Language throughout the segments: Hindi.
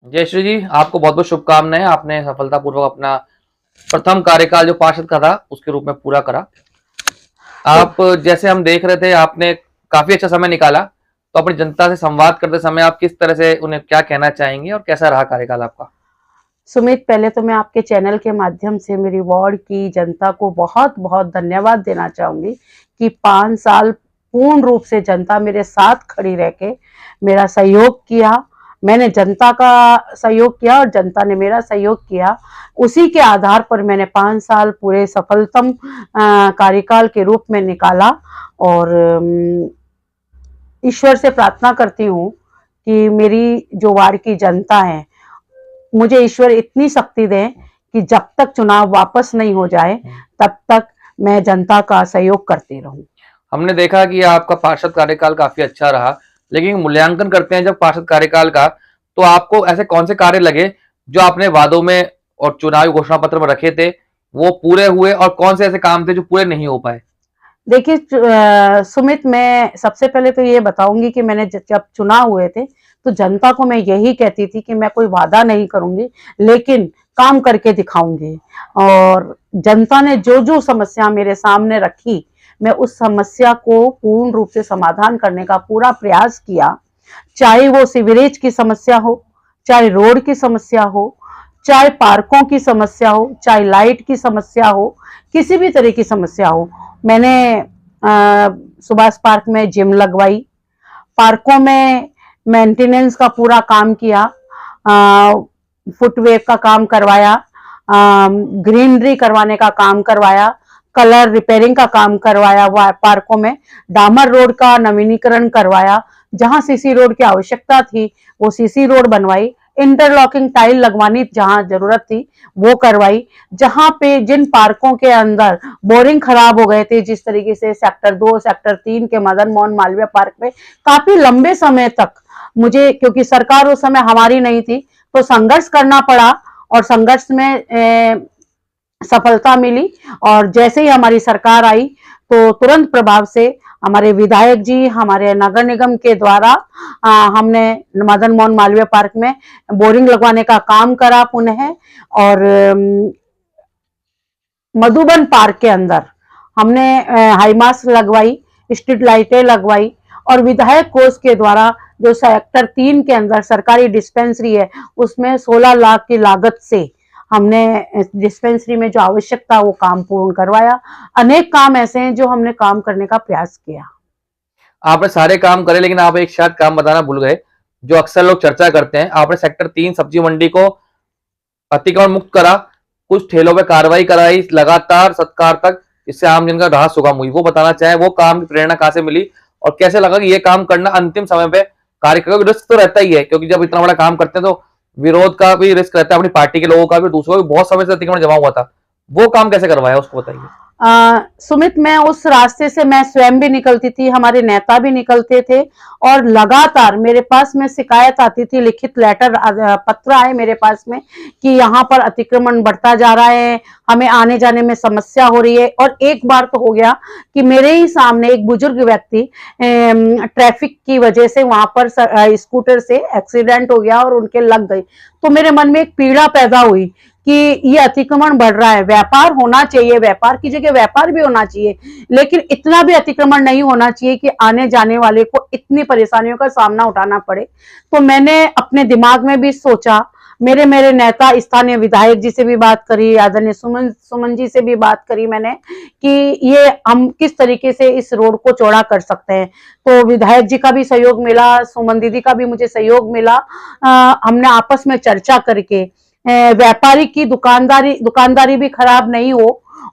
जयश्री जी, आपको बहुत बहुत शुभकामनाएं। आपने सफलतापूर्वक अपना प्रथम कार्यकाल जो पार्षद का था उसके रूप में पूरा करा। तो आप जैसे हम देख रहे थे, आपने काफी अच्छा समय निकाला। तो अपनी जनता से संवाद करते समय आप किस तरह से उन्हें क्या कहना चाहेंगे और कैसा रहा कार्यकाल आपका? सुमित, पहले तो मैं आपके चैनल के माध्यम से मेरी वार्ड की जनता को बहुत बहुत धन्यवाद देना चाहूंगी कि 5 साल पूर्ण रूप से जनता मेरे साथ खड़ी रह के मेरा सहयोग किया। मैंने जनता का सहयोग किया और जनता ने मेरा सहयोग किया। उसी के आधार पर मैंने 5 साल पूरे सफलतम कार्यकाल के रूप में निकाला। और ईश्वर से प्रार्थना करती हूँ कि मेरी जो वार्ड की जनता है, मुझे ईश्वर इतनी शक्ति दे कि जब तक चुनाव वापस नहीं हो जाए तब तक मैं जनता का सहयोग करती रहूं। हमने देखा कि आपका पार्षद कार्यकाल काफी अच्छा रहा, लेकिन मूल्यांकन करते हैं जब पार्षद कार्यकाल का, तो आपको ऐसे कौन से कार्य लगे जो आपने वादों में और चुनावी घोषणा पत्र में रखे थे वो पूरे हुए, और कौन से ऐसे काम थे जो पूरे नहीं हो पाए? देखिए सुमित, मैं सबसे पहले तो ये बताऊंगी कि मैंने जब चुनाव हुए थे तो जनता को मैं यही कहती थी कि मैं कोई वादा नहीं करूंगी, लेकिन काम करके दिखाऊंगी। और जनता ने जो जो समस्या मेरे सामने रखी, मैं उस समस्या को पूर्ण रूप से समाधान करने का पूरा प्रयास किया। चाहे वो सीवरेज की समस्या हो, चाहे रोड की समस्या हो, चाहे पार्कों की समस्या हो, चाहे लाइट की समस्या हो, किसी भी तरह की समस्या हो। मैंने सुभाष पार्क में जिम लगवाई, पार्कों में मेंटेनेंस का पूरा काम किया, फुटवेव का काम करवाया, ग्रीनरी करवाने का काम करवाया, कलर रिपेयरिंग का काम करवाया, पार्कों में डामर रोड का नवीनीकरण करवाया, जहां सीसी रोड की आवश्यकता थी वो सीसी रोड बनवाई, इंटरलॉकिंग टाइल लगवानी जहां जरूरत थी वो करवाई। जहां पे जिन पार्कों के अंदर बोरिंग खराब हो गए थे, जिस तरीके से सेक्टर 2 सेक्टर 3 के मदन मोहन मालवीय पार्क में काफी लंबे समय तक मुझे, क्योंकि सरकार उस समय हमारी नहीं थी, तो संघर्ष करना पड़ा। और संघर्ष में सफलता मिली। और जैसे ही हमारी सरकार आई तो तुरंत प्रभाव से हमारे विधायक जी, हमारे नगर निगम के द्वारा हमने मदन मोहन मालवीय पार्क में बोरिंग लगवाने का काम करा पुनः। और मधुबन पार्क के अंदर हमने हाईमास लगवाई, स्ट्रीट लाइटें लगवाई। और विधायक कोष के द्वारा जो सेक्टर 3 के अंदर सरकारी डिस्पेंसरी है, उसमें 16 लाख की लागत से हमने डिस्पेंसरी में जो आवश्यकता वो काम पूर्ण करवाया। अनेक काम ऐसे हैं जो हमने काम करने का प्रयास किया। आपने सारे काम करे, लेकिन आप एक शायद काम बताना भूल गए जो अक्सर लोग चर्चा करते हैं। आपने सेक्टर 3 सब्जी मंडी को अतिक्रमण मुक्त करा, कुछ ठेलों पे कार्रवाई कराई लगातार सत्कार तक, इससे आम जन का राह सुगम हुई। वो बताना चाहे वो काम की प्रेरणा कहां से मिली और कैसे लगा कि ये काम करना अंतिम समय पे कार्यक्रम? रिस्क तो रहता ही है, क्योंकि जब इतना बड़ा काम करते हैं तो विरोध का भी रिस्क रहता है, अपनी पार्टी के लोगों का भी, दूसरों का भी। बहुत समय से अतिक्रमण जमा हुआ था, वो काम कैसे करवाया उसको बताइए। सुमित, मैं उस रास्ते से मैं स्वयं भी निकलती थी, हमारे नेता भी निकलते थे, और लगातार मेरे पास में शिकायत आती थी, लिखित लेटर पत्र आए मेरे पास में कि यहाँ पर अतिक्रमण बढ़ता जा रहा है, हमें आने जाने में समस्या हो रही है। और एक बार तो हो गया कि मेरे ही सामने एक बुजुर्ग व्यक्ति ट्रैफिक की वजह से वहां पर स्कूटर से एक्सीडेंट हो गया और उनके लग गई। तो मेरे मन में एक पीड़ा पैदा हुई कि ये अतिक्रमण बढ़ रहा है, व्यापार होना चाहिए, व्यापार की जगह व्यापार भी होना चाहिए, लेकिन इतना भी अतिक्रमण नहीं होना चाहिए कि आने जाने वाले को इतनी परेशानियों का सामना उठाना पड़े। तो मैंने अपने दिमाग में भी सोचा, मेरे मेरे नेता स्थानीय विधायक जी से भी बात करी, आदरणीय सुमन जी से भी बात करी मैंने कि ये हम किस तरीके से इस रोड को चौड़ा कर सकते हैं। तो विधायक जी का भी सहयोग मिला, सुमन दीदी का भी मुझे सहयोग मिला। हमने आपस में चर्चा करके व्यापारी की दुकानदारी भी खराब नहीं हो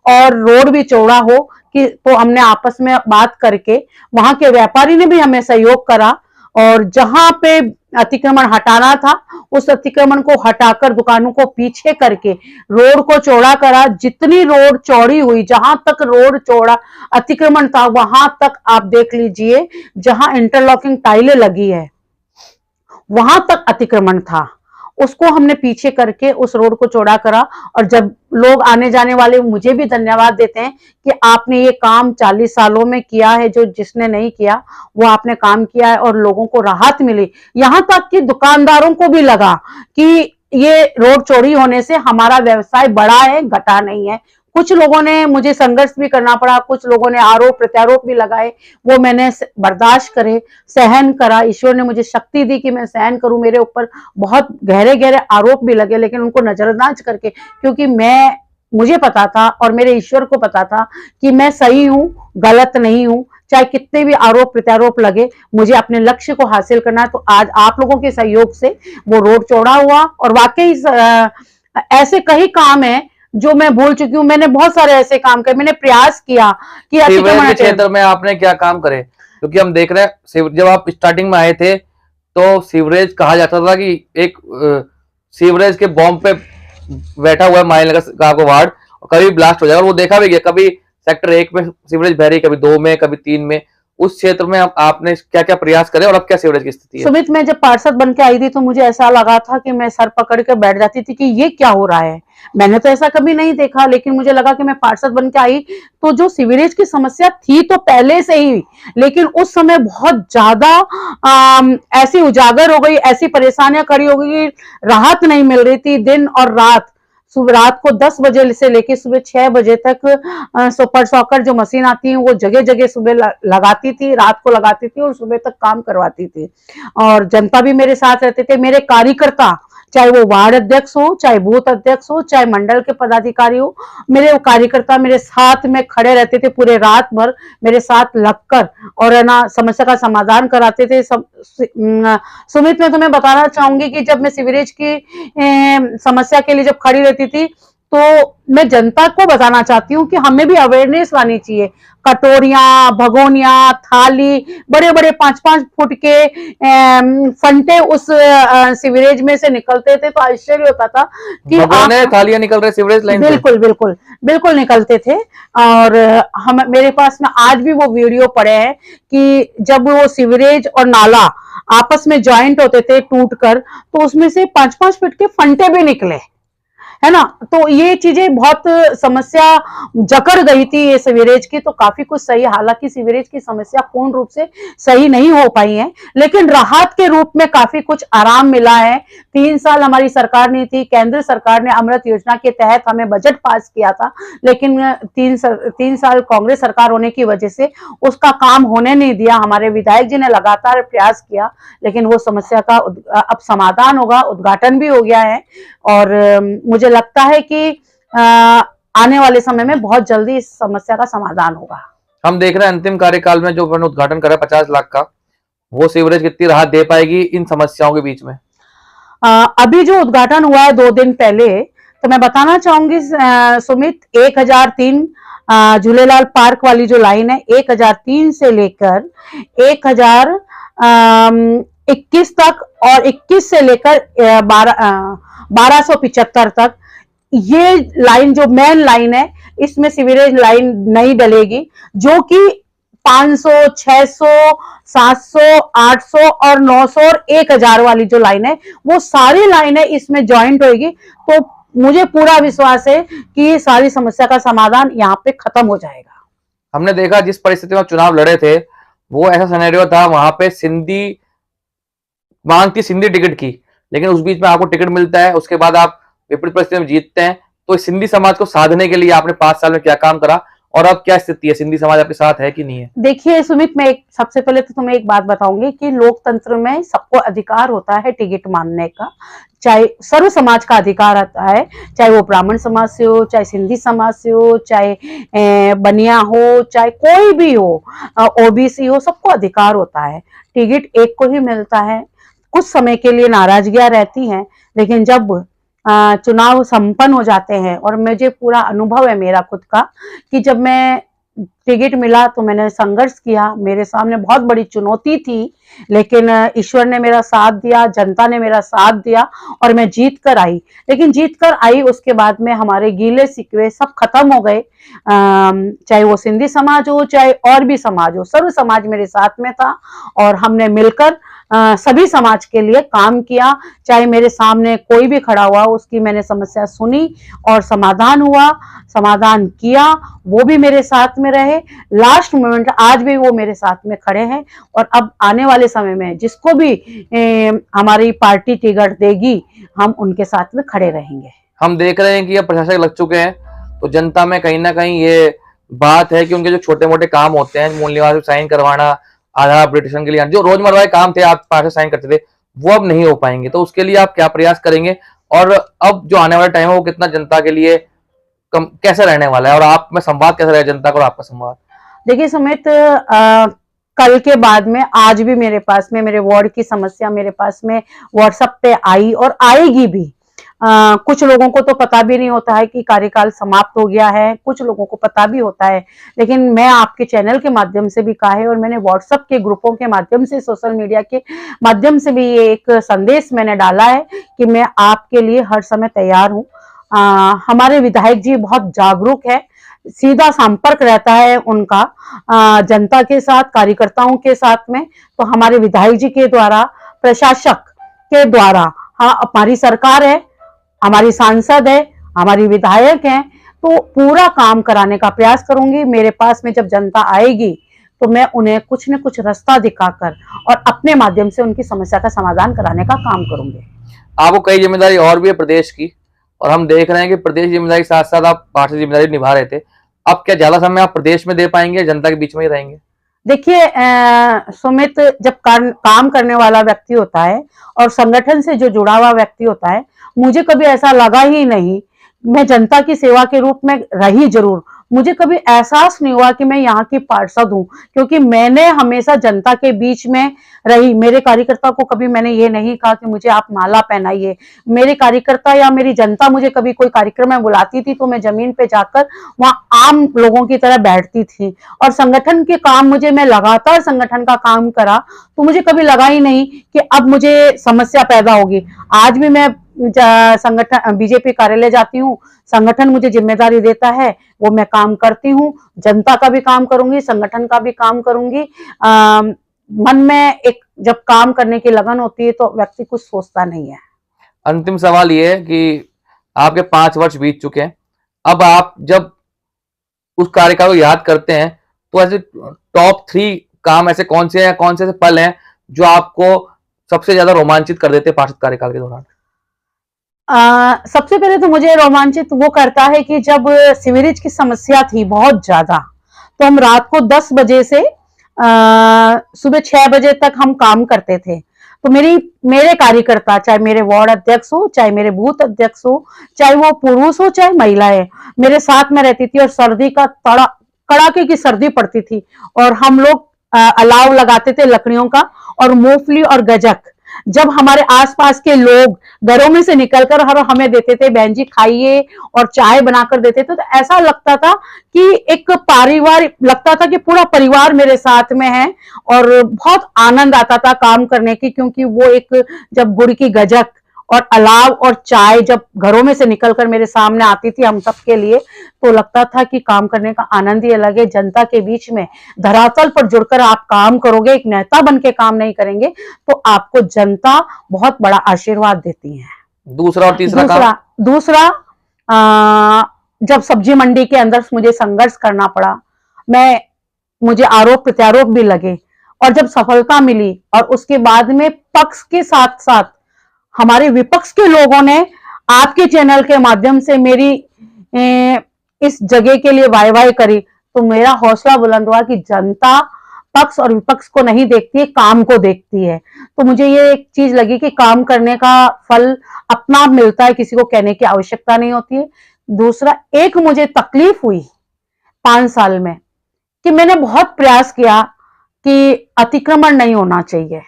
और रोड भी चौड़ा हो कि, तो हमने आपस में बात करके वहां के व्यापारी ने भी हमें सहयोग करा। और जहां पे अतिक्रमण हटाना था उस अतिक्रमण को हटाकर दुकानों को पीछे करके रोड को चौड़ा करा। जितनी रोड चौड़ी हुई, जहां तक रोड चौड़ा अतिक्रमण था वहां तक आप देख लीजिए, जहां इंटरलॉकिंग टाइलें लगी है वहां तक अतिक्रमण था। उसको हमने पीछे करके उस रोड को चौड़ा करा। और जब लोग आने जाने वाले मुझे भी धन्यवाद देते हैं कि आपने ये काम 40 सालों में किया है, जो जिसने नहीं किया वो आपने काम किया है और लोगों को राहत मिली। यहाँ तक कि दुकानदारों को भी लगा कि ये रोड चौड़ी होने से हमारा व्यवसाय बढ़ा है, घटा नहीं है। कुछ लोगों ने मुझे संघर्ष भी करना पड़ा, कुछ लोगों ने आरोप प्रत्यारोप भी लगाए, वो मैंने बर्दाश्त करे, सहन करा। ईश्वर ने मुझे शक्ति दी कि मैं सहन करूं। मेरे ऊपर बहुत गहरे गहरे आरोप भी लगे, लेकिन उनको नजरअंदाज करके, क्योंकि मुझे पता था और मेरे ईश्वर को पता था कि मैं सही हूं, गलत नहीं हूं। चाहे कितने भी आरोप प्रत्यारोप लगे, मुझे अपने लक्ष्य को हासिल करना है। तो आज आप लोगों के सहयोग से वो रोड चौड़ा हुआ। और वाकई ऐसे कई काम है जो मैं भूल चुकी हूँ। मैंने बहुत सारे ऐसे काम करे, मैंने प्रयास किया कि सीवरेज के क्षेत्र में आपने क्या काम करे? क्योंकि हम देख रहे हैं जब आप स्टार्टिंग में आए थे तो सीवरेज कहा जाता था कि एक सीवरेज के बॉम्ब पे बैठा हुआ है माइनगर का आपको वार्ड, कभी ब्लास्ट हो जाएगा। और वो देखा भी गया, कभी सेक्टर 1 में सीवरेज बह रही, कभी 2 में, कभी 3 में। उस क्षेत्र में आपने क्या क्या प्रयास करे और अब क्या सीवरेज की स्थिति है? सुमित, मैं जब पार्षद बन के आई थी तो मुझे ऐसा लगा था कि मैं सर पकड़ के बैठ जाती थी कि ये क्या हो रहा है। मैंने तो ऐसा कभी नहीं देखा, लेकिन मुझे लगा कि मैं पार्षद बन के आई तो जो सीवरेज की समस्या थी तो पहले से ही, लेकिन उस समय बहुत ज्यादा ऐसी उजागर हो गई, ऐसी परेशानियां खड़ी हो गई, राहत नहीं मिल रही थी। दिन और रात, सुबह रात को 10 बजे से लेके सुबह 6 बजे तक सुपर सॉकर जो मशीन आती है वो जगह जगह सुबह लगाती थी, रात को लगाती थी और सुबह तक काम करवाती थी। और जनता भी मेरे साथ रहते थे, मेरे कार्यकर्ता, चाहे वो वार्ड अध्यक्ष हो, चाहे बूथ अध्यक्ष हो, चाहे मंडल के पदाधिकारी हो, मेरे कार्यकर्ता मेरे साथ में खड़े रहते थे पूरे रात भर, मेरे साथ लगकर और है ना समस्या का समाधान कराते थे। सुमित, मैं तुम्हें बताना चाहूंगी कि जब मैं सीवरेज की समस्या के लिए जब खड़ी रहती थी तो मैं जनता को बताना चाहती हूँ कि हमें भी अवेयरनेस लानी चाहिए। कटोरियां, भगोनिया, थाली, बड़े बड़े 5-5 फुट के फंटे उस सीवरेज में से निकलते थे, तो आश्चर्य होता था कि थालियां निकल रहे सीवरेज लाइन से। बिल्कुल बिल्कुल बिल्कुल निकलते थे। और मेरे पास में आज भी वो वीडियो पड़े हैं कि जब वो सीवरेज और नाला आपस में ज्वाइंट होते थे टूटकर, तो उसमें से 5-5 फीट के फंटे भी निकले, है ना। तो ये चीजें बहुत समस्या जकड़ गई थी ये सीवरेज की, तो काफी कुछ सही, हालांकि सीवरेज की समस्या पूर्ण रूप से सही नहीं हो पाई है, लेकिन राहत के रूप में काफी कुछ आराम मिला है। 3 साल हमारी सरकार नहीं थी, केंद्र सरकार ने अमृत योजना के तहत हमें बजट पास किया था, लेकिन 3 साल कांग्रेस सरकार होने की वजह से उसका काम होने नहीं दिया। हमारे विधायक जी ने लगातार प्रयास किया, लेकिन वो समस्या का अब समाधान होगा, उद्घाटन भी हो गया है। और मुझे लगता है कि आने वाले समय में बहुत जल्दी इस समस्या का समाधान होगा। हम देख रहे हैं अंतिम कार्यकाल में जो उद्घाटन करा 50 लाख का, वो सीवरेज कितनी राहत दे पाएगी इन समस्याओं के बीच में? अभी जो उद्घाटन हुआ है 2 दिन पहले, तो मैं बताना चाहूंगी सुमित, 1003 झूलेलाल पार्क वाली जो लाइन है, 1003 से लेकर 1021 तक और 21 से लेकर 1275 तक, ये लाइन जो मेन लाइन है, इसमें सीवरेज लाइन नहीं डलेगी, जो कि 500, 600, 700, 800 और 900 और 1000 वाली जो लाइन है, वो सारी लाइनें इसमें ज्वाइंट होगी। तो मुझे पूरा विश्वास है कि ये सारी समस्या का समाधान यहाँ पे खत्म हो जाएगा। हमने देखा जिस परिस्थिति में चुनाव लड़े थे, वो ऐसा सिनेरियो था, वहां पे सिंधी मांग थी, सिंधी टिकट की, लेकिन उस बीच में आपको टिकट मिलता है, उसके बाद आप विपरीत परिस्थिति में जीतते हैं। तो सिंधी समाज को साधने के लिए आपने 5 साल में क्या काम करा और अब क्या स्थिति है? सिंधी समाज आपके साथ है कि नहीं है? देखिए सुमित, मैं सबसे पहले तो तुम्हें एक बात बताऊंगी कि लोकतंत्र में सबको अधिकार होता है टिकट मांगने का, चाहे सर्व समाज का अधिकार होता है, चाहे वो ब्राह्मण समाज से हो, चाहे सिंधी समाज से हो, चाहे बनिया हो, चाहे कोई भी हो, ओबीसी हो, सबको अधिकार होता है। टिकट एक को ही मिलता है। कुछ समय के लिए नाराजगियां रहती हैं, लेकिन जब चुनाव संपन्न हो जाते हैं, और मुझे पूरा अनुभव है मेरा खुद का कि जब मैं टिकट मिला तो मैंने संघर्ष किया, मेरे सामने बहुत बड़ी चुनौती थी, लेकिन ईश्वर ने मेरा साथ दिया, जनता ने मेरा साथ दिया और मैं जीत कर आई। लेकिन जीत कर आई उसके बाद में हमारे गीले शिकवे सब खत्म हो गए, चाहे वो सिंधी समाज हो, चाहे और भी समाज हो, सर्व समाज मेरे साथ में था और हमने मिलकर सभी समाज के लिए काम किया। चाहे मेरे सामने कोई भी खड़ा हुआ, उसकी मैंने समस्या सुनी और समाधान हुआ, समाधान किया, वो भी मेरे साथ में रहे। लास्ट मोमेंट आज भी वो मेरे साथ में खड़े हैं और अब आने वाले समय में जिसको भी हमारी पार्टी टिकट देगी, हम उनके साथ में खड़े रहेंगे। हम देख रहे हैं कि अब प्रशासक लग चुके हैं, तो जनता में कहीं ना कहीं ये बात है कि उनके जो छोटे मोटे काम होते हैं, मूल निवास साइन करवाना, आधार अपडेटेशन के लिए, जो रोजमर्रा के काम थे आप पास साइन करते थे, वो अब नहीं हो पाएंगे। तो उसके लिए आप क्या प्रयास करेंगे, और अब जो आने वाला टाइम है वो कितना जनता के लिए कैसे रहने वाला है, और आप में संवाद कैसे रहेगा जनता का और आपका संवाद? देखिए सुमित, कल के बाद में आज भी मेरे पास में मेरे वार्ड की समस्या मेरे पास में व्हाट्सएप पे आई और आएगी भी। कुछ लोगों को तो पता भी नहीं होता है कि कार्यकाल समाप्त हो गया है, कुछ लोगों को पता भी होता है, लेकिन मैं आपके चैनल के माध्यम से भी कहा है और मैंने व्हाट्सएप के ग्रुपों के माध्यम से, सोशल मीडिया के माध्यम से भी ये एक संदेश मैंने डाला है कि मैं आपके लिए हर समय तैयार हूँ। हमारे विधायक जी बहुत जागरूक है, सीधा संपर्क रहता है उनका जनता के साथ, कार्यकर्ताओं के साथ में। तो हमारे विधायक जी के द्वारा, प्रशासक के द्वारा, हाँ हमारी सरकार है, हमारी सांसद है, हमारी विधायक हैं, तो पूरा काम कराने का प्रयास करूंगी। मेरे पास में जब जनता आएगी तो मैं उन्हें कुछ न कुछ रास्ता दिखाकर और अपने माध्यम से उनकी समस्या का समाधान कराने का काम करूंगी। आपको कई जिम्मेदारी और भी है प्रदेश की, और हम देख रहे हैं कि प्रदेश जिम्मेदारी के साथ साथ आप पार्टी जिम्मेदारी निभा रहे थे। अब क्या ज्यादा समय आप प्रदेश में दे पाएंगे, जनता के बीच में ही रहेंगे? देखिए सुमित, जब काम करने वाला व्यक्ति होता है और संगठन से जो जुड़ा हुआ व्यक्ति होता है, मुझे कभी ऐसा लगा ही नहीं। मैं जनता की सेवा के रूप में रही जरूर, मुझे कभी एहसास नहीं हुआ कि मैं यहाँ की पार्षद हूँ, क्योंकि मैंने हमेशा जनता के बीच में रही। मेरे कार्यकर्ता को कभी मैंने ये नहीं कहा कि मुझे आप माला पहनाइए। मेरे कार्यकर्ता या मेरी जनता मुझे कभी कोई कार्यक्रम में बुलाती थी तो मैं जमीन पे जाकर वहां आम लोगों की तरह बैठती थी, और संगठन के काम मैं लगातार संगठन का काम करा, तो मुझे कभी लगा ही नहीं कि अब मुझे समस्या पैदा होगी। आज भी मैं संगठन बीजेपी कार्यालय जाती हूँ, संगठन मुझे जिम्मेदारी देता है, वो मैं काम करती हूँ। जनता का भी काम करूंगी, संगठन का भी काम करूंगी। मन में एक जब काम करने की लगन होती है तो व्यक्ति कुछ सोचता नहीं है। अंतिम सवाल ये है कि आपके 5 वर्ष बीत चुके हैं, अब आप जब उस कार्यकाल को याद करते हैं तो ऐसे टॉप 3 काम ऐसे कौन से हैं, कौन से पल हैं जो आपको सबसे ज्यादा रोमांचित कर देते हैं पार्षद कार्यकाल के दौरान? सबसे पहले तो मुझे रोमांचित वो करता है कि जब सीवरेज की समस्या थी बहुत ज्यादा, तो हम रात को 10 बजे से सुबह 6 बजे तक हम काम करते थे। तो मेरे कार्यकर्ता, चाहे मेरे वार्ड अध्यक्ष हो, चाहे मेरे बूथ अध्यक्ष हो, चाहे वो पुरुष हो चाहे महिलाएं, मेरे साथ में रहती थी। और सर्दी का कड़ाके की सर्दी पड़ती थी और हम लोग अलाव लगाते थे लकड़ियों का, और मूंगफली और गजक जब हमारे आसपास के लोग घरों में से निकलकर हमें देते थे, बहन जी खाइए, और चाय बनाकर देते थे, तो ऐसा लगता था कि एक परिवार, लगता था कि पूरा परिवार मेरे साथ में है, और बहुत आनंद आता था काम करने की। क्योंकि वो एक जब गुड़ की गजक और अलाव और चाय जब घरों में से निकलकर मेरे सामने आती थी हम सब के लिए, तो लगता था कि काम करने का आनंद ही अलग है। जनता के बीच में धरातल पर जुड़कर आप काम करोगे, एक नेता बन के काम नहीं करेंगे, तो आपको जनता बहुत बड़ा आशीर्वाद देती है। दूसरा और तीसरा दूसरा जब सब्जी मंडी के अंदर मुझे संघर्ष करना पड़ा, मुझे आरोप प्रत्यारोप भी लगे, और जब सफलता मिली और उसके बाद में पक्ष के साथ साथ हमारे विपक्ष के लोगों ने आपके चैनल के माध्यम से मेरी इस जगह के लिए वाह-वाह करी, तो मेरा हौसला बुलंद हुआ कि जनता पक्ष और विपक्ष को नहीं देखती है, काम को देखती है। तो मुझे ये एक चीज लगी कि काम करने का फल अपना आप मिलता है, किसी को कहने की आवश्यकता नहीं होती है। दूसरा, एक मुझे तकलीफ हुई 5 साल में कि मैंने बहुत प्रयास किया कि अतिक्रमण नहीं होना चाहिए,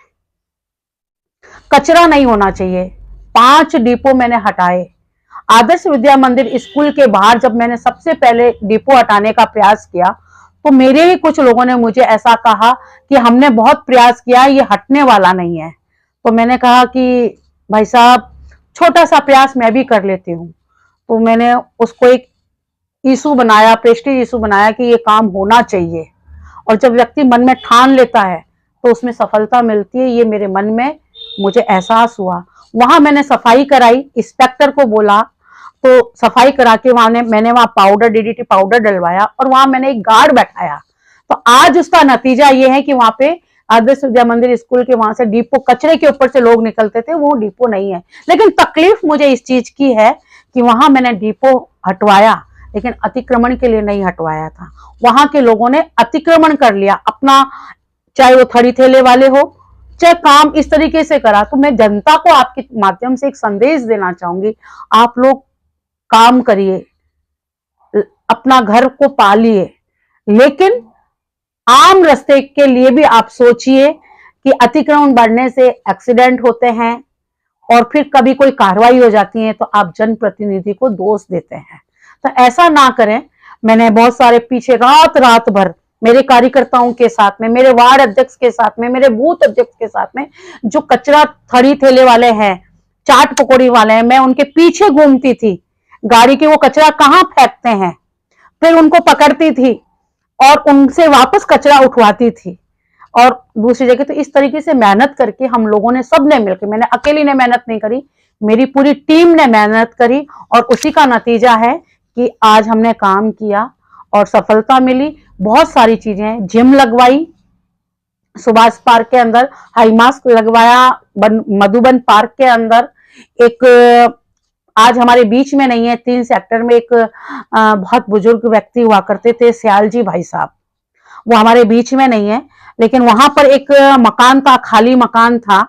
कचरा नहीं होना चाहिए। 5 डिपो मैंने हटाए। आदर्श विद्या मंदिर स्कूल के बाहर जब मैंने सबसे पहले डिपो हटाने का प्रयास किया, तो मेरे ही कुछ लोगों ने मुझे ऐसा कहा कि हमने बहुत प्रयास किया, ये हटने वाला नहीं है। तो मैंने कहा कि भाई साहब, छोटा सा प्रयास मैं भी कर लेती हूँ। तो मैंने उसको एक इशू बनाया, प्रेस्टीज इशू बनाया कि ये काम होना चाहिए। और जब व्यक्ति मन में ठान लेता है तो उसमें सफलता मिलती है, ये मेरे मन में मुझे एहसास हुआ। वहां मैंने सफाई कराई, इंस्पेक्टर को बोला तो सफाई करा के मैंने वहां पाउडर, डीडीटी पाउडर डलवाया और वहां मैंने एक गार्ड बैठाया। तो आज उसका नतीजा ये है कि वहां पे आदर्श विद्या मंदिर स्कूल के वहां से डिपो, कचरे के ऊपर से लोग निकलते थे, वो डिपो नहीं है। लेकिन तकलीफ मुझे इस चीज की है कि वहां मैंने डिपो हटवाया, लेकिन अतिक्रमण के लिए नहीं हटवाया था। वहां के लोगों ने अतिक्रमण कर लिया अपना, चाहे वो थड़ी ठेले वाले हो, चाहे काम इस तरीके से करा। तो मैं जनता को आपके माध्यम से एक संदेश देना चाहूंगी, आप लोग काम करिए, अपना घर को पालिए, लेकिन आम रास्ते के लिए भी आप सोचिए कि अतिक्रमण बढ़ने से एक्सीडेंट होते हैं और फिर कभी कोई कार्रवाई हो जाती है तो आप जनप्रतिनिधि को दोष देते हैं। तो ऐसा ना करें। मैंने बहुत सारे पीछे रात भर मेरे कार्यकर्ताओं के साथ में, मेरे वार्ड अध्यक्ष के साथ में, मेरे बूथ अध्यक्ष के साथ में, जो कचरा थड़ी ठेले वाले हैं, चाट पकौड़ी वाले हैं, मैं उनके पीछे घूमती थी, गाड़ी के वो कचरा कहाँ फेंकते हैं, फिर उनको पकड़ती थी और उनसे वापस कचरा उठवाती थी और दूसरी जगह। तो इस तरीके से मेहनत करके हम लोगों ने, सबने मिलकर, मैंने अकेली ने मेहनत नहीं करी, मेरी पूरी टीम ने मेहनत करी और उसी का नतीजा है कि आज हमने काम किया और सफलता मिली। बहुत सारी चीजें, जिम लगवाई सुभाष पार्क के अंदर, हाई मास्क लगवाया मधुबन पार्क के अंदर। एक आज हमारे बीच में नहीं है, 3 सेक्टर में एक बहुत बुजुर्ग व्यक्ति हुआ करते थे, सियाल जी भाई साहब, वो हमारे बीच में नहीं है, लेकिन वहां पर एक मकान था, खाली मकान था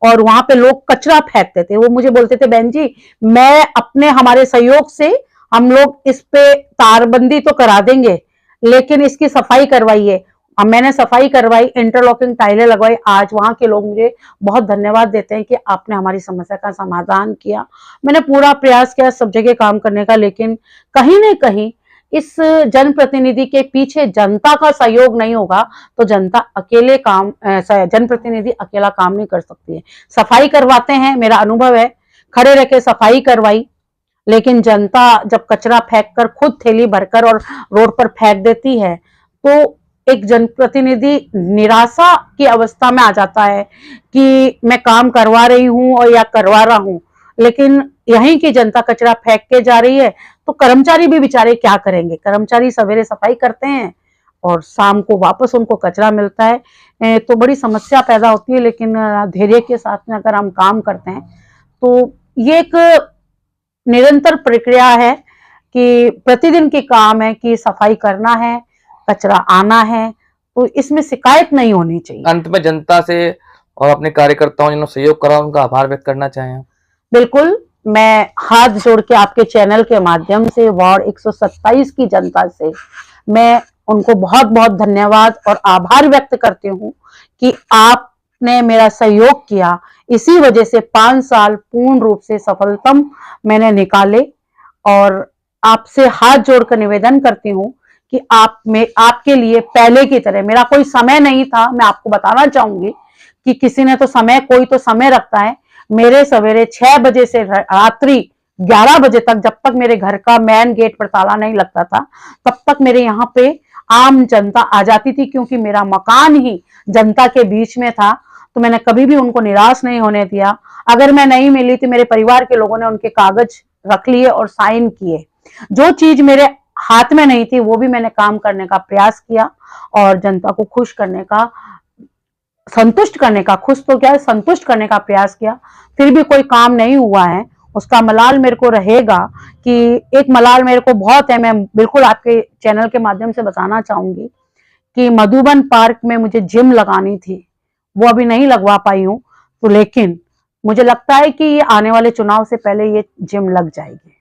और वहां पे लोग कचरा फेंकते थे। वो मुझे बोलते थे, बहन जी मैं अपने, हमारे सहयोग से हम लोग इस पे तारबंदी तो करा देंगे, लेकिन इसकी सफाई करवाइए। अब मैंने सफाई करवाई, इंटरलॉकिंग टाइलें लगवाई। आज वहां के लोग मुझे बहुत धन्यवाद देते हैं कि आपने हमारी समस्या का समाधान किया। मैंने पूरा प्रयास किया सब जगह काम करने का, लेकिन कहीं न कहीं इस जनप्रतिनिधि के पीछे जनता का सहयोग नहीं होगा तो जनता अकेले काम, जनप्रतिनिधि अकेला काम नहीं कर सकती है। सफाई करवाते हैं, मेरा अनुभव है, खड़े रह के सफाई करवाई, लेकिन जनता जब कचरा फेंक कर, खुद थैली भरकर और रोड पर फेंक देती है तो एक जनप्रतिनिधि निराशा की अवस्था में आ जाता है कि मैं काम करवा रही हूं और या करवा रहा हूं, लेकिन यहीं की जनता कचरा फेंक के जा रही है। तो कर्मचारी भी बेचारे क्या करेंगे? कर्मचारी सवेरे सफाई करते हैं और शाम को वापस उनको कचरा मिलता है, तो बड़ी समस्या पैदा होती है। लेकिन धैर्य के साथ में अगर हम काम करते हैं तो ये एक निरंतर प्रक्रिया है कि प्रतिदिन के काम है कि सफाई करना है, कचरा आना है, तो इसमें शिकायत नहीं होनी चाहिए। अंत में जनता से और अपने कार्यकर्ताओं जिन्होंने सहयोग करा उनका आभार व्यक्त करना चाहें? बिल्कुल, मैं हाथ जोड़ के आपके चैनल के माध्यम से वार्ड 127 की जनता से मैं उनको बहुत बहुत धन्यवाद और आभार व्यक्त करती हूँ कि आपने मेरा सहयोग किया। इसी वजह से 5 साल पूर्ण रूप से सफलतम मैंने निकाले और आपसे हाथ जोड़कर निवेदन करती हूँ कि आपके लिए पहले की तरह, मेरा कोई समय नहीं था, मैं आपको बताना चाहूंगी कि किसी ने तो समय, कोई तो समय रखता है। मेरे सवेरे 6 बजे से रात्रि 11 बजे तक, जब तक मेरे घर का मेन गेट पर ताला नहीं लगता था, तब तक मेरे यहाँ पे आम जनता आ जाती थी, क्योंकि मेरा मकान ही जनता के बीच में था। तो मैंने कभी भी उनको निराश नहीं होने दिया। अगर मैं नहीं मिली तो मेरे परिवार के लोगों ने उनके कागज रख लिए और साइन किए। जो चीज मेरे हाथ में नहीं थी वो भी मैंने काम करने का प्रयास किया और जनता को खुश करने का, संतुष्ट करने का, खुश तो क्या है, संतुष्ट करने का प्रयास किया। फिर भी कोई काम नहीं हुआ है, उसका मलाल मेरे को रहेगा कि एक मलाल मेरे को बहुत है। मैं बिल्कुल आपके चैनल के माध्यम से बताना चाहूंगी कि मधुबन पार्क में मुझे जिम लगानी थी, वो अभी नहीं लगवा पाई हूँ। तो लेकिन मुझे लगता है कि ये आने वाले चुनाव से पहले ये जिम लग जाएगी।